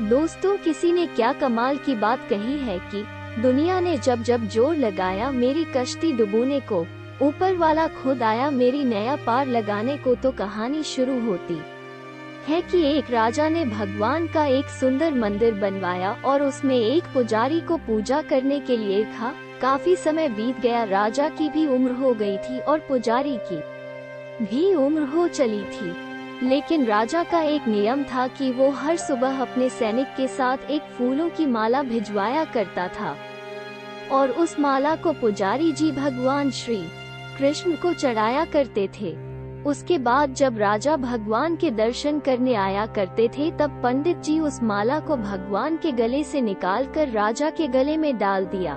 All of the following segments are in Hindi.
दोस्तों, किसी ने क्या कमाल की बात कही है कि दुनिया ने जब जब जोर लगाया मेरी कश्ती डुबोने को, ऊपर वाला खुद आया मेरी नया पार लगाने को। तो कहानी शुरू होती है कि एक राजा ने भगवान का एक सुंदर मंदिर बनवाया और उसमें एक पुजारी को पूजा करने के लिए था। काफी समय बीत गया, राजा की भी उम्र हो गई थी और पुजारी की भी उम्र हो चली थी। लेकिन राजा का एक नियम था कि वो हर सुबह अपने सैनिक के साथ एक फूलों की माला भिजवाया करता था और उस माला को पुजारी जी भगवान श्री कृष्ण को चढ़ाया करते थे। उसके बाद जब राजा भगवान के दर्शन करने आया करते थे, तब पंडित जी उस माला को भगवान के गले से निकालकर राजा के गले में डाल दिया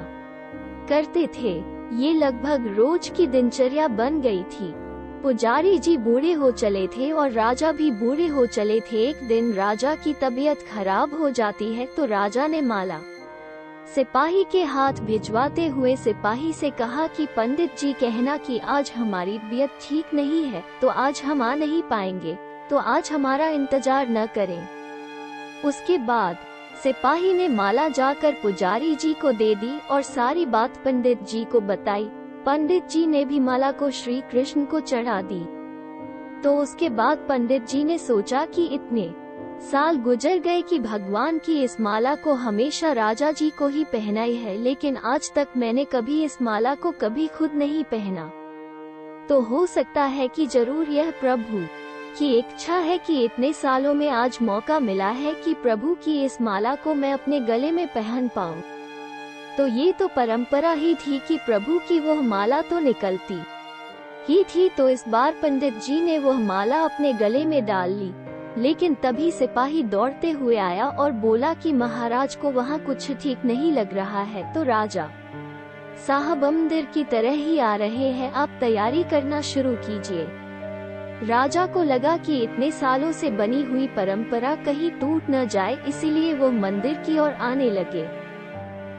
करते थे। ये लगभग रोज की दिनचर्या बन गई थी। पुजारी जी बूढ़े हो चले थे और राजा भी बूढ़े हो चले थे। एक दिन राजा की तबीयत खराब हो जाती है तो राजा ने माला सिपाही के हाथ भिजवाते हुए सिपाही से कहा कि पंडित जी कहना कि आज हमारी तबीयत ठीक नहीं है तो आज हम आ नहीं पाएंगे, तो आज हमारा इंतजार न करें। उसके बाद सिपाही ने माला जाकर पुजारी जी को दे दी और सारी बात पंडित जी को बताई। पंडित जी ने भी माला को श्री कृष्ण को चढ़ा दी। तो उसके बाद पंडित जी ने सोचा कि इतने साल गुजर गए कि भगवान की इस माला को हमेशा राजा जी को ही पहनाई है, लेकिन आज तक मैंने कभी इस माला को कभी खुद नहीं पहना। तो हो सकता है कि जरूर यह प्रभु की इच्छा है कि इतने सालों में आज मौका मिला है कि प्रभु की इस माला को मैं अपने गले में पहन पाऊं। तो ये तो परंपरा ही थी कि प्रभु की वह माला तो निकलती ही थी। तो इस बार पंडित जी ने वह माला अपने गले में डाल ली, लेकिन तभी सिपाही दौड़ते हुए आया और बोला कि महाराज को वहाँ कुछ ठीक नहीं लग रहा है। तो राजा साहब मंदिर की तरह ही आ रहे हैं, आप तैयारी करना शुरू कीजिए। राजा को लगा कि इतने सालों से बनी हुई परंपरा कहीं टूट न जाए, इसीलिए वो मंदिर की ओर आने लगे।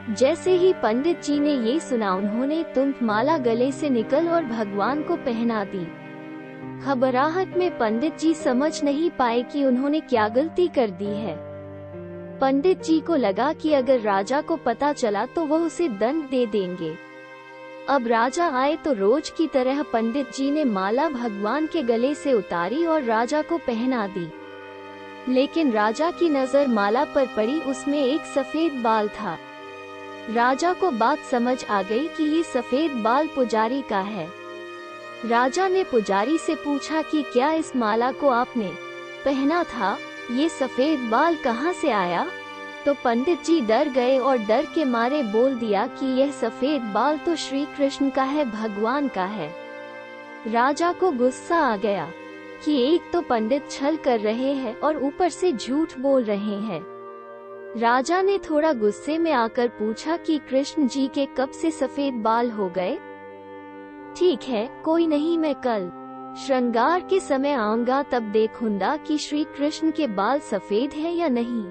जैसे ही पंडित जी ने ये सुना, उन्होंने तुरंत माला गले से निकल और भगवान को पहना दी। घबराहट में पंडित जी समझ नहीं पाए कि उन्होंने क्या गलती कर दी है। पंडित जी को लगा कि अगर राजा को पता चला तो वह उसे दंड दे देंगे। अब राजा आए तो रोज की तरह पंडित जी ने माला भगवान के गले से उतारी और राजा को पहना दी। लेकिन राजा की नजर माला पर पड़ी, उसमें एक सफेद बाल था। राजा को बात समझ आ गई कि ये सफेद बाल पुजारी का है। राजा ने पुजारी से पूछा कि क्या इस माला को आपने पहना था, ये सफेद बाल कहाँ से आया? तो पंडित जी डर गए और डर के मारे बोल दिया कि यह सफेद बाल तो श्री कृष्ण का है, भगवान का है। राजा को गुस्सा आ गया कि एक तो पंडित छल कर रहे हैं और ऊपर से झूठ बोल रहे हैं। राजा ने थोड़ा गुस्से में आकर पूछा कि कृष्ण जी के कब से सफेद बाल हो गए? ठीक है, कोई नहीं, मैं कल श्रृंगार के समय आऊंगा, तब देखूंगा कि श्री कृष्ण के बाल सफेद हैं या नहीं।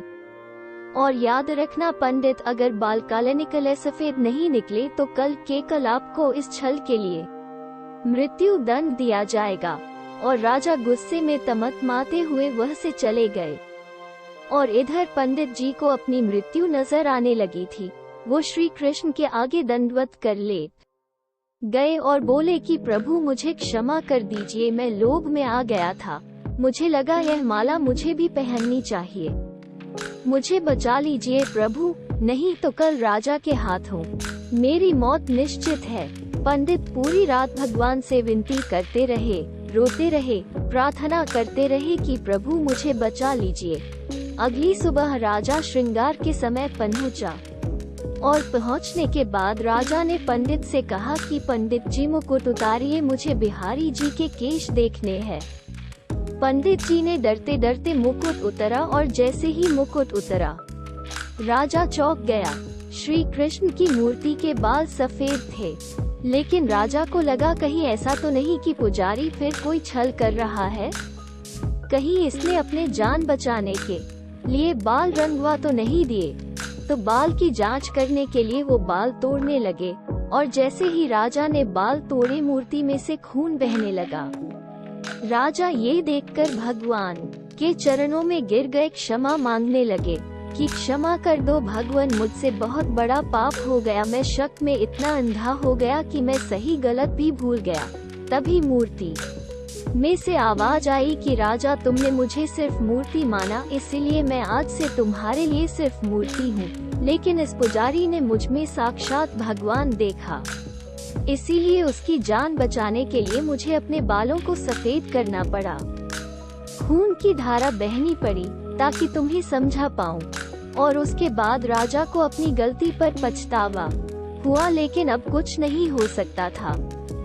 और याद रखना पंडित, अगर बाल काले निकले, सफेद नहीं निकले, तो कल आपको इस छल के लिए मृत्यु दंड दिया जाएगा। और राजा गुस्से में तमतमाते हुए वह से चले गए। और इधर पंडित जी को अपनी मृत्यु नजर आने लगी थी। वो श्री कृष्ण के आगे दंडवत कर लेट गए और बोले कि प्रभु मुझे क्षमा कर दीजिए, मैं लोभ में आ गया था। मुझे लगा यह माला मुझे भी पहननी चाहिए। मुझे बचा लीजिए प्रभु, नहीं तो कल राजा के हाथों मेरी मौत निश्चित है। पंडित पूरी रात भगवान से विनती करते रहे, रोते रहे, प्रार्थना करते रहे कि प्रभु मुझे बचा लीजिए। अगली सुबह राजा श्रृंगार के समय पहुंचा और पहुंचने के बाद राजा ने पंडित से कहा कि पंडित जी मुकुट उतारिए, मुझे बिहारी जी के केश देखने हैं। पंडित जी ने डरते डरते मुकुट उतरा और जैसे ही मुकुट उतरा राजा चौंक गया। श्री कृष्ण की मूर्ति के बाल सफेद थे, लेकिन राजा को लगा कहीं ऐसा तो नहीं कि पुजारी फिर कोई छल कर रहा है, कहीं इसने अपने जान बचाने के लिए बाल रंगवा तो नहीं दिए। तो बाल की जांच करने के लिए वो बाल तोड़ने लगे और जैसे ही राजा ने बाल तोड़े, मूर्ति में से खून बहने लगा। राजा ये देखकर भगवान के चरणों में गिर गए, क्षमा मांगने लगे। कि क्षमा कर दो भगवान, मुझसे बहुत बड़ा पाप हो गया। मैं शक में इतना अंधा हो गया कि मैं सही गलत भी भूल गया। तभी मूर्ति में से आवाज आई कि राजा, तुमने मुझे सिर्फ मूर्ति माना, इसीलिए मैं आज से तुम्हारे लिए सिर्फ मूर्ति हूँ। लेकिन इस पुजारी ने मुझ में साक्षात भगवान देखा, इसीलिए उसकी जान बचाने के लिए मुझे अपने बालों को सफेद करना पड़ा। खून की धारा बहनी पड़ी ताकि तुम्हें समझा पाऊं। और उसके बाद राजा को अपनी गलती पर पछतावा हुआ, लेकिन अब कुछ नहीं हो सकता था।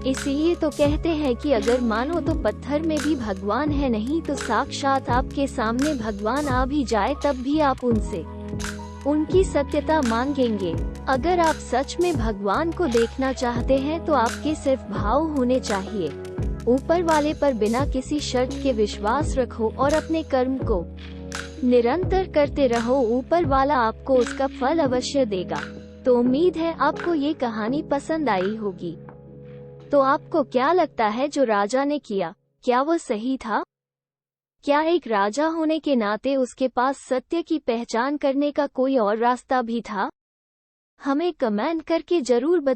इसीलिए तो कहते हैं कि अगर मानो तो पत्थर में भी भगवान है, नहीं तो साक्षात आपके सामने भगवान आ भी जाए तब भी आप उनसे उनकी सत्यता मांगेंगे। अगर आप सच में भगवान को देखना चाहते हैं तो आपके सिर्फ भाव होने चाहिए। ऊपर वाले पर बिना किसी शर्त के विश्वास रखो और अपने कर्म को निरंतर करते रहो। ऊपर वाला आपको उसका फल अवश्य देगा। तो उम्मीद है आपको ये कहानी पसंद आई होगी। तो आपको क्या लगता है जो राजा ने किया, क्या वो सही था? क्या एक राजा होने के नाते उसके पास सत्य की पहचान करने का कोई और रास्ता भी था? हमें कमेंट करके जरूर बताएं।